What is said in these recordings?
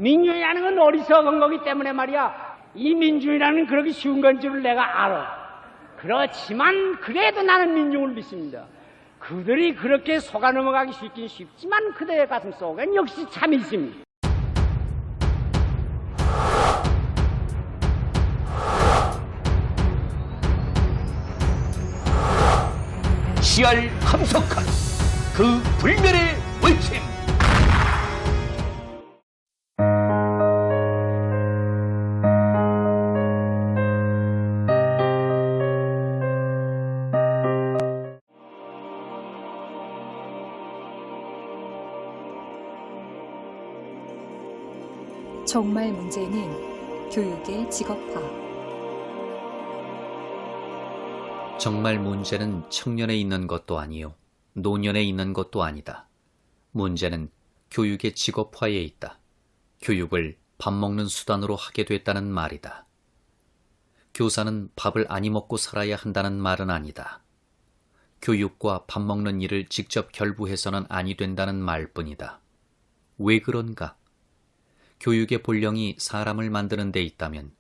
민주주의라는 건 어리석은 거기 때문에 말이야. 이 민주주의라는 그렇게 쉬운 건 줄을 내가 알아. 그렇지만 그래도 나는 민중을 믿습니다. 그들이 그렇게 속아 넘어가기 쉽긴 쉽지만 그들의 가슴 속엔 역시 참이 있습니다. 시알 함석한 그 불멸의 외침. 정말 문제는 교육의 직업화. 정말 문제는 청년에 있는 것도 아니요 노년에 있는 것도 아니다. 문제는 교육의 직업화에 있다. 교육을 밥 먹는 수단으로 하게 됐다는 말이다. 교사는 밥을 아니 먹고 살아야 한다는 말은 아니다. 교육과 밥 먹는 일을 직접 결부해서는 아니 된다는 말뿐이다. 왜 그런가? 교육의 본령이 사람을 만드는 데 있다면,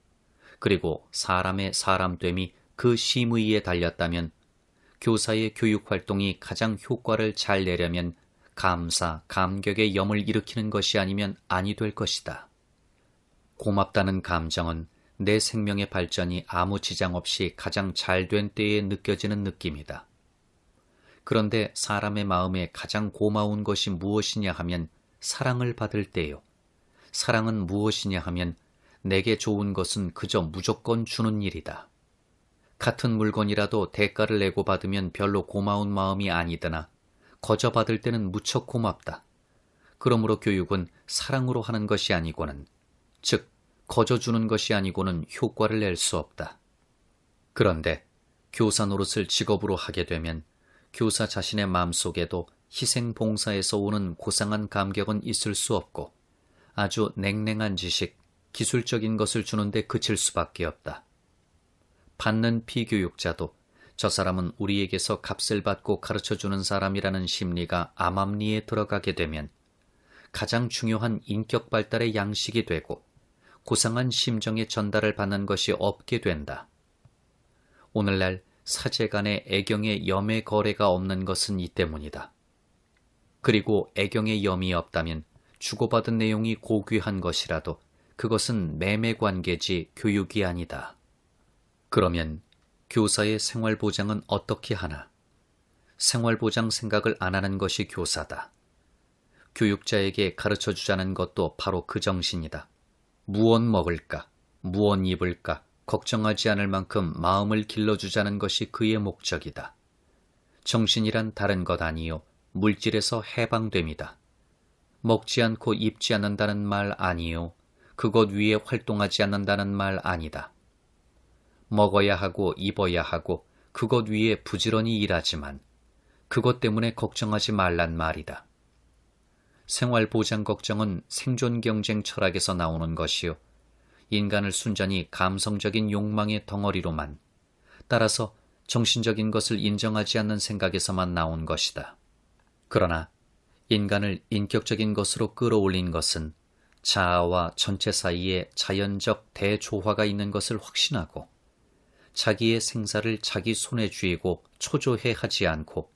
그리고 사람의 사람됨이 그 심의에 달렸다면, 교사의 교육활동이 가장 효과를 잘 내려면 감사, 감격의 염을 일으키는 것이 아니면 아니 될 것이다. 고맙다는 감정은 내 생명의 발전이 아무 지장 없이 가장 잘 된 때에 느껴지는 느낌이다. 그런데 사람의 마음에 가장 고마운 것이 무엇이냐 하면 사랑을 받을 때요. 사랑은 무엇이냐 하면 내게 좋은 것은 그저 무조건 주는 일이다. 같은 물건이라도 대가를 내고 받으면 별로 고마운 마음이 아니드나 거저 받을 때는 무척 고맙다. 그러므로 교육은 사랑으로 하는 것이 아니고는, 즉 거저 주는 것이 아니고는 효과를 낼 수 없다. 그런데 교사 노릇을 직업으로 하게 되면 교사 자신의 마음속에도 희생 봉사에서 오는 고상한 감격은 있을 수 없고 아주 냉랭한 지식, 기술적인 것을 주는데 그칠 수밖에 없다. 받는 피교육자도 저 사람은 우리에게서 값을 받고 가르쳐주는 사람이라는 심리가 암암리에 들어가게 되면 가장 중요한 인격 발달의 양식이 되고 고상한 심정의 전달을 받는 것이 없게 된다. 오늘날 사제 간의 애경의 염의 거래가 없는 것은 이 때문이다. 그리고 애경의 염이 없다면 주고받은 내용이 고귀한 것이라도 그것은 매매 관계지 교육이 아니다. 그러면 교사의 생활보장은 어떻게 하나? 생활보장 생각을 안 하는 것이 교사다. 교육자에게 가르쳐주자는 것도 바로 그 정신이다. 무엇 먹을까, 무엇 입을까 걱정하지 않을 만큼 마음을 길러주자는 것이 그의 목적이다. 정신이란 다른 것 아니요 물질에서 해방됨이다. 먹지 않고 입지 않는다는 말 아니요 그것 위에 활동하지 않는다는 말 아니다. 먹어야 하고 입어야 하고 그것 위에 부지런히 일하지만 그것 때문에 걱정하지 말란 말이다. 생활보장 걱정은 생존 경쟁 철학에서 나오는 것이요 인간을 순전히 감성적인 욕망의 덩어리로만, 따라서 정신적인 것을 인정하지 않는 생각에서만 나온 것이다. 그러나 인간을 인격적인 것으로 끌어올린 것은 자아와 전체 사이에 자연적 대조화가 있는 것을 확신하고 자기의 생사를 자기 손에 쥐고 초조해 하지 않고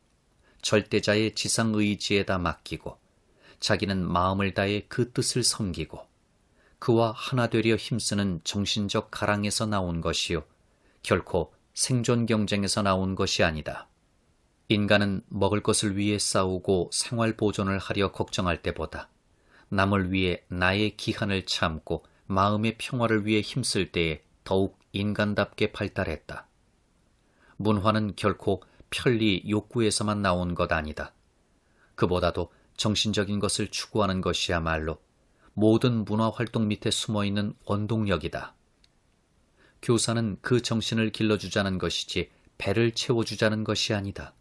절대자의 지상의지에다 맡기고 자기는 마음을 다해 그 뜻을 섬기고 그와 하나 되려 힘쓰는 정신적 가랑에서 나온 것이요 결코 생존 경쟁에서 나온 것이 아니다. 인간은 먹을 것을 위해 싸우고 생활 보존을 하려 걱정할 때보다 남을 위해 나의 기한을 참고 마음의 평화를 위해 힘쓸 때에 더욱 인간답게 발달했다. 문화는 결코 편리 욕구에서만 나온 것 아니다. 그보다도 정신적인 것을 추구하는 것이야말로 모든 문화활동 밑에 숨어있는 원동력이다. 교사는 그 정신을 길러주자는 것이지 배를 채워주자는 것이 아니다.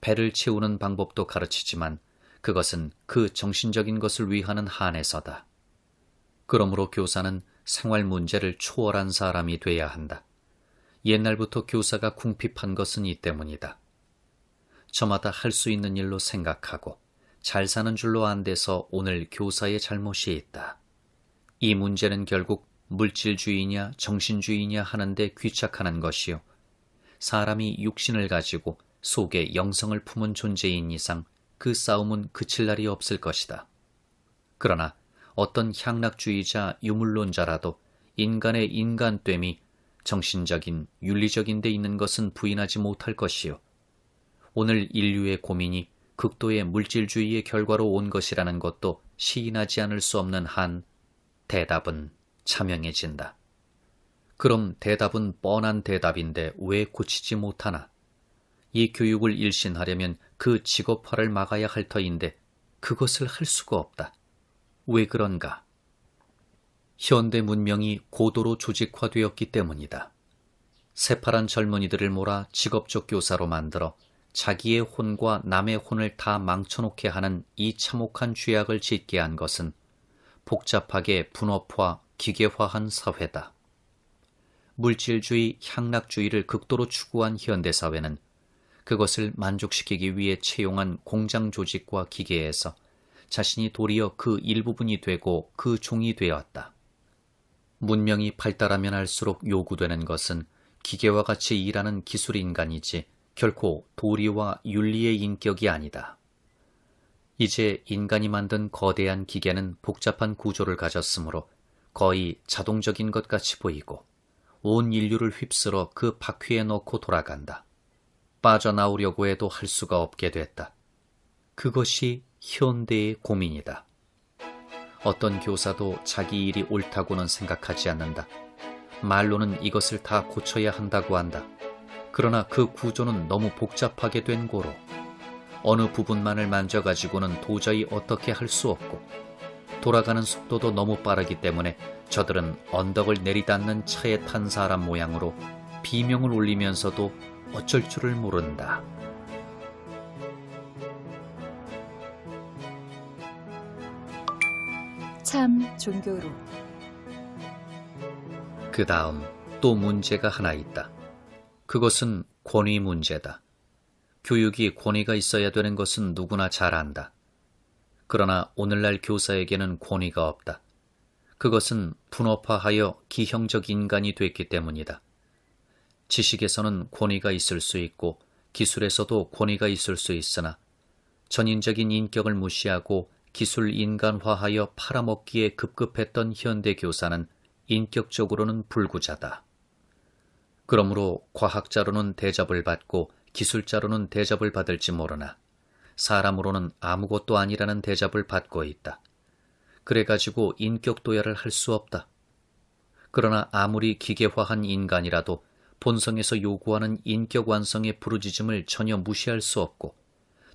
배를 채우는 방법도 가르치지만 그것은 그 정신적인 것을 위하는 한에서다. 그러므로 교사는 생활 문제를 초월한 사람이 돼야 한다. 옛날부터 교사가 궁핍한 것은 이 때문이다. 저마다 할 수 있는 일로 생각하고 잘 사는 줄로 안 돼서 오늘 교사의 잘못이 있다. 이 문제는 결국 물질주의냐 정신주의냐 하는데 귀착하는 것이요. 사람이 육신을 가지고 속에 영성을 품은 존재인 이상 그 싸움은 그칠 날이 없을 것이다. 그러나 어떤 향락주의자 유물론자라도 인간의 인간됨이 정신적인 윤리적인 데 있는 것은 부인하지 못할 것이요. 오늘 인류의 고민이 극도의 물질주의의 결과로 온 것이라는 것도 시인하지 않을 수 없는 한 대답은 자명해진다. 그럼 대답은 뻔한 대답인데 왜 고치지 못하나? 이 교육을 일신하려면 그 직업화를 막아야 할 터인데 그것을 할 수가 없다. 왜 그런가? 현대 문명이 고도로 조직화되었기 때문이다. 새파란 젊은이들을 몰아 직업적 교사로 만들어 자기의 혼과 남의 혼을 다 망쳐놓게 하는 이 참혹한 죄악을 짓게 한 것은 복잡하게 분업화, 기계화한 사회다. 물질주의, 향락주의를 극도로 추구한 현대사회는 그것을 만족시키기 위해 채용한 공장 조직과 기계에서 자신이 도리어 그 일부분이 되고 그 종이 되었다. 문명이 발달하면 할수록 요구되는 것은 기계와 같이 일하는 기술인간이지 결코 도리와 윤리의 인격이 아니다. 이제 인간이 만든 거대한 기계는 복잡한 구조를 가졌으므로 거의 자동적인 것 같이 보이고 온 인류를 휩쓸어 그 바퀴에 넣고 돌아간다. 빠져나오려고 해도 할 수가 없게 됐다. 그것이 현대의 고민이다. 어떤 교사도 자기 일이 옳다고는 생각하지 않는다. 말로는 이것을 다 고쳐야 한다고 한다. 그러나 그 구조는 너무 복잡하게 된 고로 어느 부분만을 만져가지고는 도저히 어떻게 할 수 없고 돌아가는 속도도 너무 빠르기 때문에 저들은 언덕을 내리닫는 차에 탄 사람 모양으로 비명을 울리면서도 어쩔 줄을 모른다. 참 종교로. 그 다음 또 문제가 하나 있다. 그것은 권위 문제다. 교육이 권위가 있어야 되는 것은 누구나 잘 안다. 그러나 오늘날 교사에게는 권위가 없다. 그것은 분업화하여 기형적 인간이 됐기 때문이다. 지식에서는 권위가 있을 수 있고 기술에서도 권위가 있을 수 있으나 전인적인 인격을 무시하고 기술 인간화하여 팔아먹기에 급급했던 현대 교사는 인격적으로는 불구자다. 그러므로 과학자로는 대접을 받고 기술자로는 대접을 받을지 모르나 사람으로는 아무것도 아니라는 대접을 받고 있다. 그래가지고 인격 도야를 할 수 없다. 그러나 아무리 기계화한 인간이라도 본성에서 요구하는 인격 완성의 부르짖음을 전혀 무시할 수 없고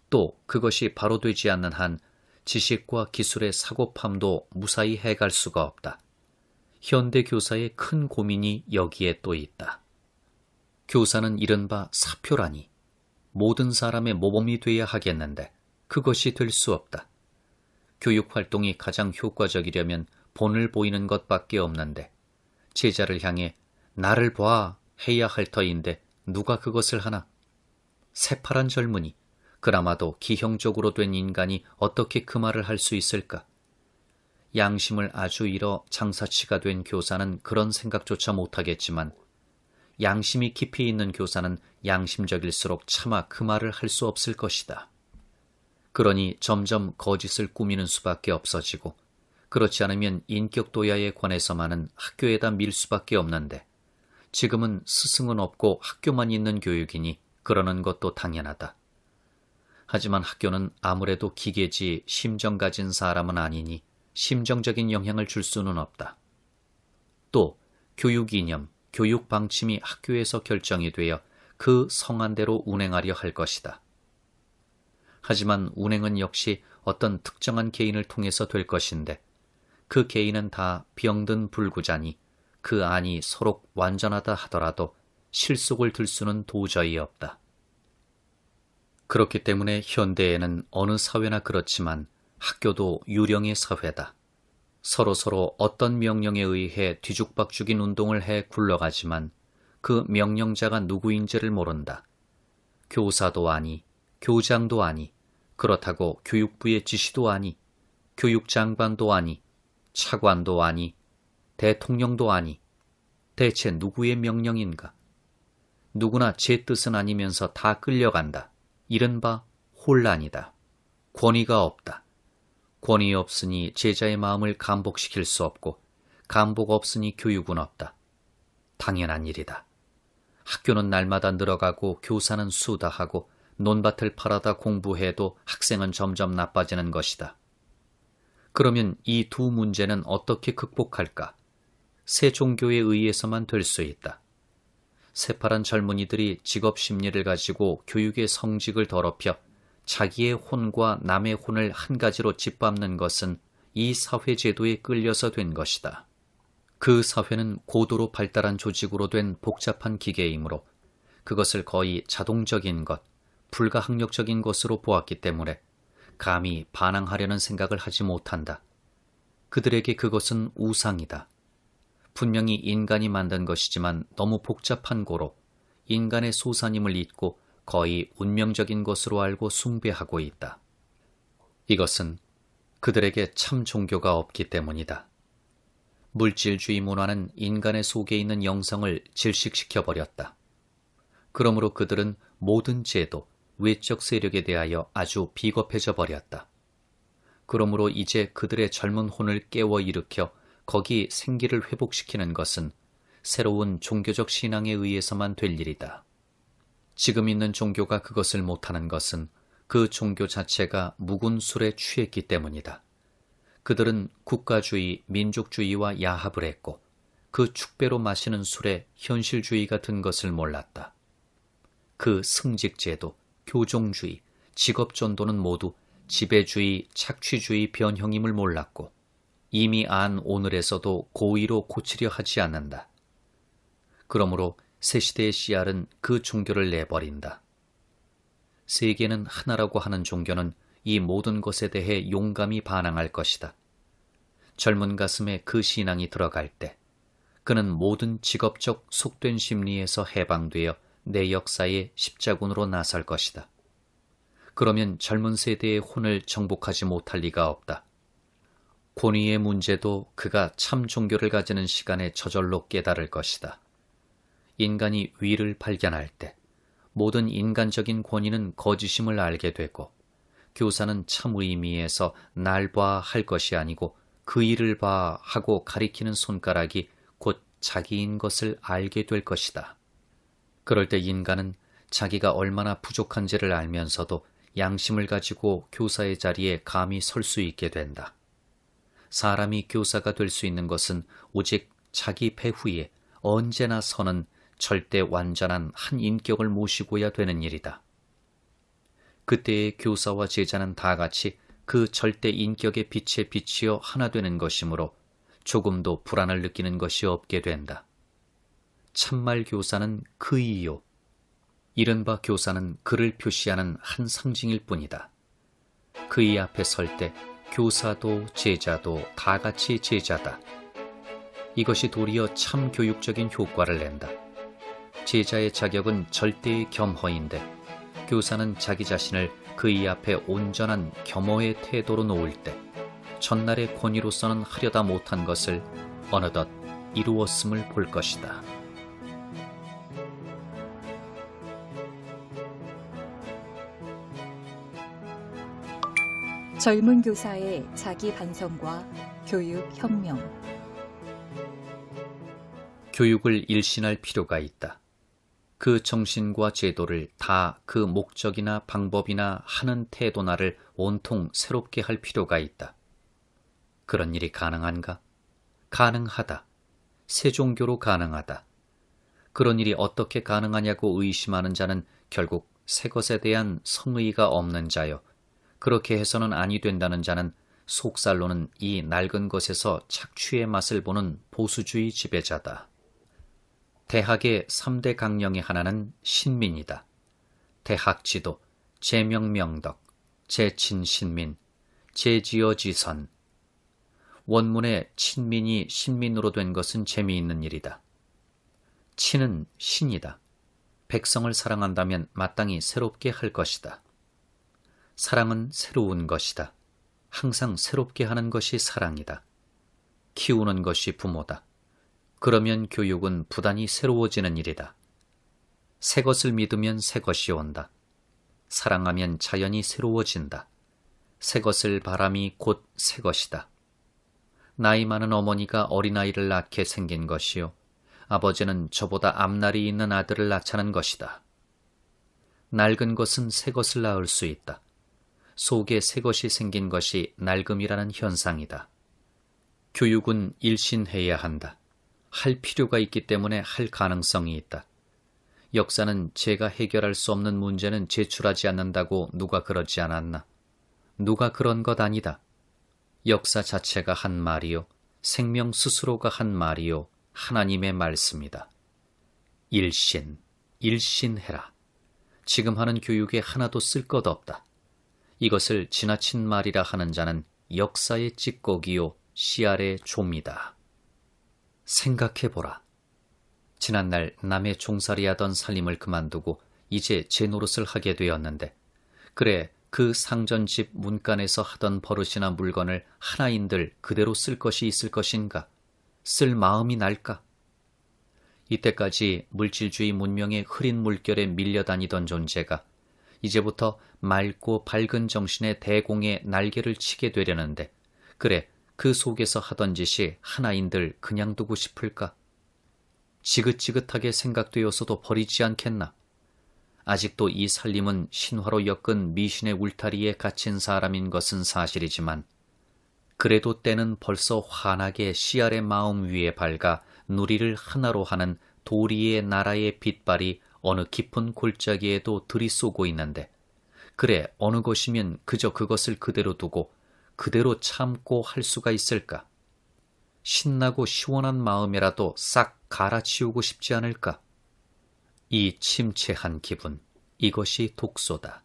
또 그것이 바로 되지 않는 한 지식과 기술의 사고팜도 무사히 해갈 수가 없다. 현대 교사의 큰 고민이 여기에 또 있다. 교사는 이른바 사표라니 모든 사람의 모범이 돼야 하겠는데 그것이 될 수 없다. 교육활동이 가장 효과적이려면 본을 보이는 것밖에 없는데 제자를 향해 나를 봐 해야 할 터인데 누가 그것을 하나? 새파란 젊은이, 그나마도 기형적으로 된 인간이 어떻게 그 말을 할 수 있을까? 양심을 아주 잃어 장사치가 된 교사는 그런 생각조차 못하겠지만 양심이 깊이 있는 교사는 양심적일수록 차마 그 말을 할 수 없을 것이다. 그러니 점점 거짓을 꾸미는 수밖에 없어지고 그렇지 않으면 인격 도야에 관해서만은 학교에다 밀 수밖에 없는데 지금은 스승은 없고 학교만 있는 교육이니 그러는 것도 당연하다. 하지만 학교는 아무래도 기계지 심정 가진 사람은 아니니 심정적인 영향을 줄 수는 없다. 또 교육 이념, 교육 방침이 학교에서 결정이 되어 그 성안대로 운행하려 할 것이다. 하지만 운행은 역시 어떤 특정한 개인을 통해서 될 것인데 그 개인은 다 병든 불구자니 그 안이 서로 완전하다 하더라도 실속을 들 수는 도저히 없다. 그렇기 때문에 현대에는 어느 사회나 그렇지만 학교도 유령의 사회다. 서로서로 어떤 명령에 의해 뒤죽박죽인 운동을 해 굴러가지만 그 명령자가 누구인지를 모른다. 교사도 아니, 교장도 아니, 그렇다고 교육부의 지시도 아니, 교육장관도 아니, 차관도 아니, 대통령도 아니, 대체 누구의 명령인가? 누구나 제 뜻은 아니면서 다 끌려간다. 이른바 혼란이다. 권위가 없다. 권위 없으니 제자의 마음을 감복시킬 수 없고, 감복 없으니 교육은 없다. 당연한 일이다. 학교는 날마다 늘어가고 교사는 수다하고 논밭을 팔아다 공부해도 학생은 점점 나빠지는 것이다. 그러면 이 두 문제는 어떻게 극복할까? 새 종교에 의해서만 될 수 있다. 새파란 젊은이들이 직업 심리를 가지고 교육의 성직을 더럽혀 자기의 혼과 남의 혼을 한 가지로 짓밟는 것은 이 사회 제도에 끌려서 된 것이다. 그 사회는 고도로 발달한 조직으로 된 복잡한 기계이므로 그것을 거의 자동적인 것, 불가항력적인 것으로 보았기 때문에 감히 반항하려는 생각을 하지 못한다. 그들에게 그것은 우상이다. 분명히 인간이 만든 것이지만 너무 복잡한 고로 인간의 소산임을 잊고 거의 운명적인 것으로 알고 숭배하고 있다. 이것은 그들에게 참 종교가 없기 때문이다. 물질주의 문화는 인간의 속에 있는 영성을 질식시켜버렸다. 그러므로 그들은 모든 제도, 외적 세력에 대하여 아주 비겁해져 버렸다. 그러므로 이제 그들의 젊은 혼을 깨워 일으켜 거기 생기를 회복시키는 것은 새로운 종교적 신앙에 의해서만 될 일이다. 지금 있는 종교가 그것을 못하는 것은 그 종교 자체가 묵은 술에 취했기 때문이다. 그들은 국가주의, 민족주의와 야합을 했고 그 축배로 마시는 술에 현실주의 같은 것을 몰랐다. 그 승직제도, 교종주의, 직업전도는 모두 지배주의, 착취주의 변형임을 몰랐고 이미 안 오늘에서도 고의로 고치려 하지 않는다. 그러므로 새 시대의 씨알은 그 종교를 내버린다. 세계는 하나라고 하는 종교는 이 모든 것에 대해 용감히 반항할 것이다. 젊은 가슴에 그 신앙이 들어갈 때 그는 모든 직업적 속된 심리에서 해방되어 내 역사의 십자군으로 나설 것이다. 그러면 젊은 세대의 혼을 정복하지 못할 리가 없다. 권위의 문제도 그가 참 종교를 가지는 시간에 저절로 깨달을 것이다. 인간이 위를 발견할 때 모든 인간적인 권위는 거짓임을 알게 되고 교사는 참 의미에서 날 봐 할 것이 아니고 그 일을 봐 하고 가리키는 손가락이 곧 자기인 것을 알게 될 것이다. 그럴 때 인간은 자기가 얼마나 부족한지를 알면서도 양심을 가지고 교사의 자리에 감히 설 수 있게 된다. 사람이 교사가 될 수 있는 것은 오직 자기 배후에 언제나 서는 절대 완전한 한 인격을 모시고야 되는 일이다. 그때의 교사와 제자는 다 같이 그 절대 인격의 빛에 비치어 하나 되는 것이므로 조금도 불안을 느끼는 것이 없게 된다. 참말 교사는 그이요. 이른바 교사는 그를 표시하는 한 상징일 뿐이다. 그이 앞에 설 때 교사도 제자도 다 같이 제자다. 이것이 도리어 참 교육적인 효과를 낸다. 제자의 자격은 절대의 겸허인데 교사는 자기 자신을 그이 앞에 온전한 겸허의 태도로 놓을 때 전날의 권위로서는 하려다 못한 것을 어느덧 이루었음을 볼 것이다. 젊은 교사의 자기 반성과 교육 혁명. 교육을 일신할 필요가 있다. 그 정신과 제도를 다 그 목적이나 방법이나 하는 태도나를 온통 새롭게 할 필요가 있다. 그런 일이 가능한가? 가능하다. 새 종교로 가능하다. 그런 일이 어떻게 가능하냐고 의심하는 자는 결국 새 것에 대한 성의가 없는 자요. 그렇게 해서는 아니 된다는 자는 속살로는 이 낡은 것에서 착취의 맛을 보는 보수주의 지배자다. 대학의 3대 강령의 하나는 신민이다. 대학지도, 제명명덕, 제친신민, 제지어지선. 원문에 친민이 신민으로 된 것은 재미있는 일이다. 친은 신이다. 백성을 사랑한다면 마땅히 새롭게 할 것이다. 사랑은 새로운 것이다. 항상 새롭게 하는 것이 사랑이다. 키우는 것이 부모다. 그러면 교육은 부단히 새로워지는 일이다. 새 것을 믿으면 새 것이 온다. 사랑하면 자연이 새로워진다. 새 것을 바람이 곧 새 것이다. 나이 많은 어머니가 어린아이를 낳게 생긴 것이요. 아버지는 저보다 앞날이 있는 아들을 낳자는 것이다. 낡은 것은 새 것을 낳을 수 있다. 속에 새 것이 생긴 것이 낡음이라는 현상이다. 교육은 일신해야 한다. 할 필요가 있기 때문에 할 가능성이 있다. 역사는 제가 해결할 수 없는 문제는 제출하지 않는다고 누가 그러지 않았나? 누가 그런 것 아니다. 역사 자체가 한 말이요. 생명 스스로가 한 말이요. 하나님의 말씀이다. 일신해라. 지금 하는 교육에 하나도 쓸 것 없다. 이것을 지나친 말이라 하는 자는 역사의 찌꺼기요 씨알의 좀이다. 생각해보라. 지난날 남의 종살이하던 살림을 그만두고 이제 제 노릇을 하게 되었는데, 그래 그 상전집 문간에서 하던 버릇이나 물건을 하나인들 그대로 쓸 것이 있을 것인가? 쓸 마음이 날까? 이때까지 물질주의 문명의 흐린 물결에 밀려다니던 존재가 이제부터 맑고 밝은 정신의 대공에 날개를 치게 되려는데, 그래 그 속에서 하던 짓이 하나인들 그냥 두고 싶을까? 지긋지긋하게 생각되어서도 버리지 않겠나? 아직도 이 살림은 신화로 엮은 미신의 울타리에 갇힌 사람인 것은 사실이지만, 그래도 때는 벌써 환하게 씨알의 마음 위에 밝아 누리를 하나로 하는 도리의 나라의 빛발이 어느 깊은 골짜기에도 들이쏘고 있는데, 그래 어느 것이면 그저 그것을 그대로 두고 그대로 참고 할 수가 있을까? 신나고 시원한 마음이라도 싹 갈아치우고 싶지 않을까? 이 침체한 기분, 이것이 독소다.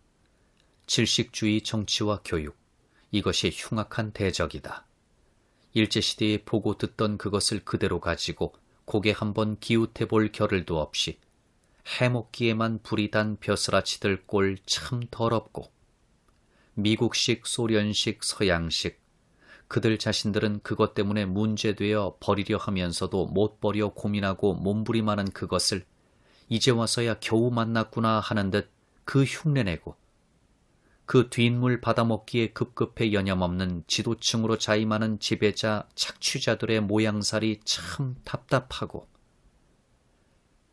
질식주의 정치와 교육, 이것이 흉악한 대적이다. 일제시대에 보고 듣던 그것을 그대로 가지고 고개 한번 기웃해 볼 겨를도 없이 해먹기에만 불이 단 벼슬아치들 꼴 참 더럽고, 미국식, 소련식, 서양식, 그들 자신들은 그것 때문에 문제되어 버리려 하면서도 못 버려 고민하고 몸부림하는 그것을 이제 와서야 겨우 만났구나 하는 듯 그 흉내내고, 그 뒷물 받아먹기에 급급해 여념없는 지도층으로 자임하는 지배자 착취자들의 모양살이 참 답답하고,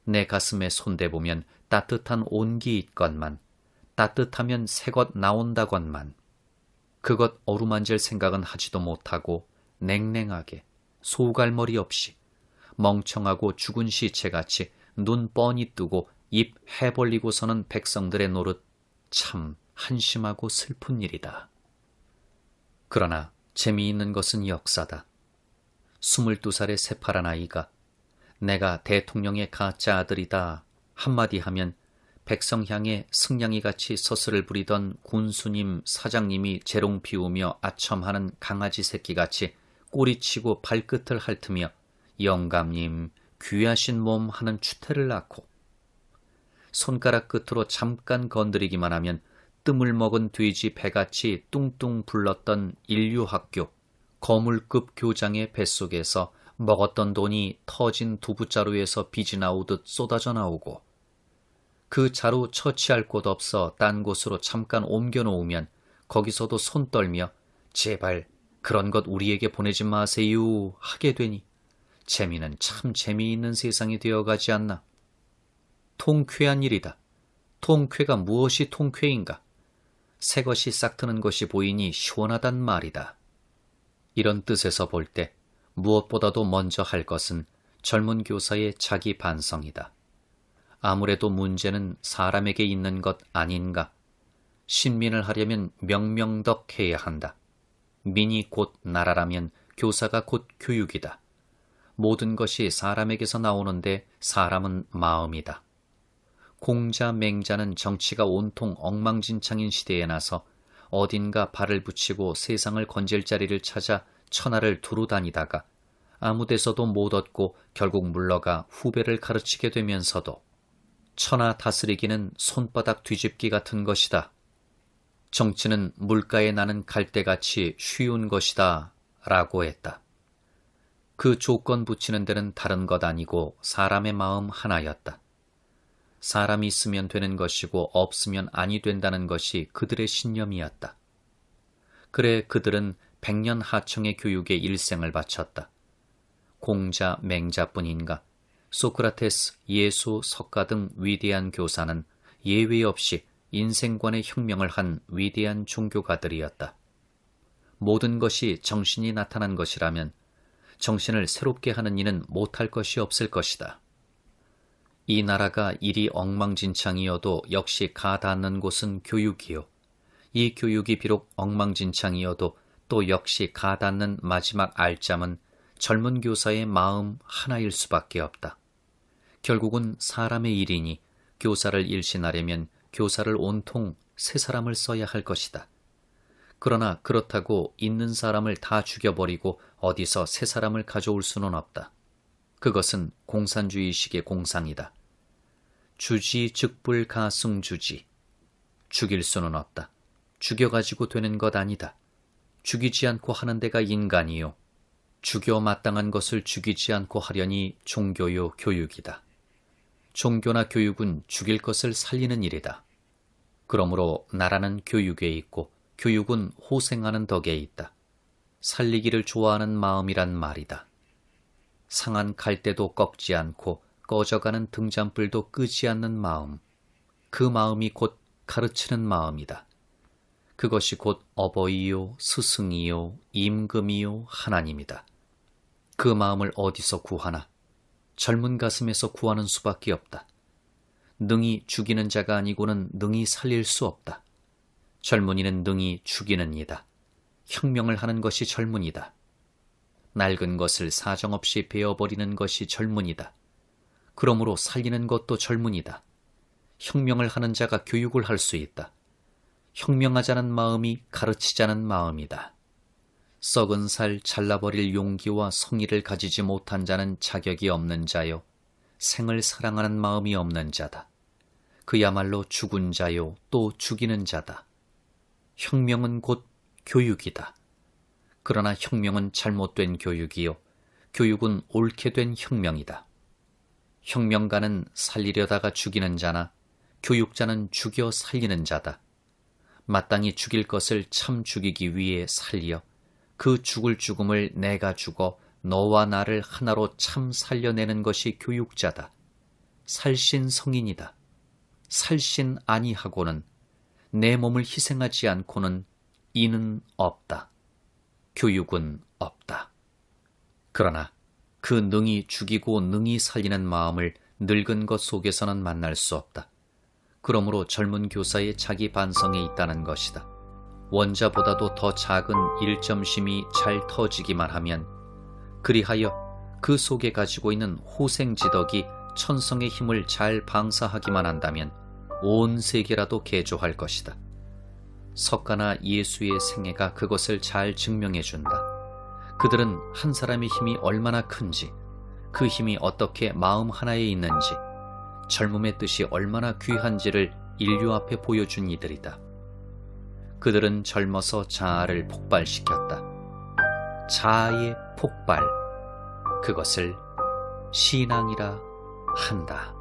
내 가슴에 손대보면 따뜻한 온기 있건만, 따뜻하면 새것 나온다건만, 그것 어루만질 생각은 하지도 못하고 냉랭하게 소갈머리 없이 멍청하고 죽은 시체같이 눈 뻔히 뜨고 입 해벌리고 서는 백성들의 노릇, 참 한심하고 슬픈 일이다. 그러나 재미있는 것은 역사다. 22살의 새파란 아이가 내가 대통령의 가짜 아들이다 한마디 하면 백성 향해 승냥이같이 서슬을 부리던 군수님 사장님이 재롱 피우며 아첨하는 강아지 새끼같이 꼬리치고 발끝을 핥으며 영감님 귀하신 몸 하는 추태를 낳고, 손가락 끝으로 잠깐 건드리기만 하면 뜸을 먹은 돼지 배같이 뚱뚱 불렀던 인류학교 거물급 교장의 뱃속에서 먹었던 돈이 터진 두부자루에서 빚이 나오듯 쏟아져 나오고, 그 자루 처치할 곳 없어 딴 곳으로 잠깐 옮겨놓으면 거기서도 손 떨며 제발 그런 것 우리에게 보내지 마세요 하게 되니 재미는 참 재미있는 세상이 되어가지 않나. 통쾌한 일이다. 통쾌가 무엇이 통쾌인가? 새 것이 싹 트는 것이 보이니 시원하단 말이다. 이런 뜻에서 볼 때 무엇보다도 먼저 할 것은 젊은 교사의 자기 반성이다. 아무래도 문제는 사람에게 있는 것 아닌가. 신민을 하려면 명명덕해야 한다. 민이 곧 나라라면 교사가 곧 교육이다. 모든 것이 사람에게서 나오는데 사람은 마음이다. 공자 맹자는 정치가 온통 엉망진창인 시대에 나서 어딘가 발을 붙이고 세상을 건질 자리를 찾아 천하를 두루 다니다가 아무 데서도 못 얻고 결국 물러가 후배를 가르치게 되면서도 천하 다스리기는 손바닥 뒤집기 같은 것이다. 정치는 물가에 나는 갈대같이 쉬운 것이다 라고 했다. 그 조건 붙이는 데는 다른 것 아니고 사람의 마음 하나였다. 사람이 있으면 되는 것이고 없으면 아니 된다는 것이 그들의 신념이었다. 그래 그들은 100년 하청의 교육에 일생을 바쳤다. 공자, 맹자뿐인가 소크라테스, 예수, 석가 등 위대한 교사는 예외 없이 인생관의 혁명을 한 위대한 종교가들이었다. 모든 것이 정신이 나타난 것이라면 정신을 새롭게 하는 이는 못할 것이 없을 것이다. 이 나라가 일이 엉망진창이어도 역시 가 닿는 곳은 교육이요. 이 교육이 비록 엉망진창이어도 또 역시 가 닿는 마지막 알짬은 젊은 교사의 마음 하나일 수밖에 없다. 결국은 사람의 일이니 교사를 일신하려면 교사를 온통 새 사람을 써야 할 것이다. 그러나 그렇다고 있는 사람을 다 죽여버리고 어디서 새 사람을 가져올 수는 없다. 그것은 공산주의식의 공상이다. 주지 즉불 가승주지. 죽일 수는 없다. 죽여가지고 되는 것 아니다. 죽이지 않고 하는 데가 인간이요. 죽여 마땅한 것을 죽이지 않고 하려니 종교요 교육이다. 종교나 교육은 죽일 것을 살리는 일이다. 그러므로 나라는 교육에 있고 교육은 호생하는 덕에 있다. 살리기를 좋아하는 마음이란 말이다. 상한 갈대도 꺾지 않고 꺼져가는 등잔불도 끄지 않는 마음. 그 마음이 곧 가르치는 마음이다. 그것이 곧 어버이요, 스승이요, 임금이요, 하나님이다. 그 마음을 어디서 구하나? 젊은 가슴에서 구하는 수밖에 없다. 능히 죽이는 자가 아니고는 능히 살릴 수 없다. 젊은이는 능히 죽이는 이다. 혁명을 하는 것이 젊은이다. 낡은 것을 사정없이 베어버리는 것이 젊은이다. 그러므로 살리는 것도 젊은이다. 혁명을 하는 자가 교육을 할 수 있다. 혁명하자는 마음이 가르치자는 마음이다. 썩은 살 잘라버릴 용기와 성의를 가지지 못한 자는 자격이 없는 자요. 생을 사랑하는 마음이 없는 자다. 그야말로 죽은 자요 또 죽이는 자다. 혁명은 곧 교육이다. 그러나 혁명은 잘못된 교육이요. 교육은 옳게 된 혁명이다. 혁명가는 살리려다가 죽이는 자나 교육자는 죽여 살리는 자다. 마땅히 죽일 것을 참 죽이기 위해 살려 그 죽을 죽음을 내가 죽어 너와 나를 하나로 참 살려내는 것이 교육자다. 살신 성인이다. 살신 아니하고는 내 몸을 희생하지 않고는 이는 없다. 교육은 없다. 그러나 그 능히 죽이고 능히 살리는 마음을 늙은 것 속에서는 만날 수 없다. 그러므로 젊은 교사의 자기 반성에 있다는 것이다. 원자보다도 더 작은 일점심이 잘 터지기만 하면 그리하여 그 속에 가지고 있는 호생지덕이 천성의 힘을 잘 방사하기만 한다면 온 세계라도 개조할 것이다. 석가나 예수의 생애가 그것을 잘 증명해준다. 그들은 한 사람의 힘이 얼마나 큰지, 그 힘이 어떻게 마음 하나에 있는지, 젊음의 뜻이 얼마나 귀한지를 인류 앞에 보여준 이들이다. 그들은 젊어서 자아를 폭발시켰다. 자아의 폭발, 그것을 신앙이라 한다.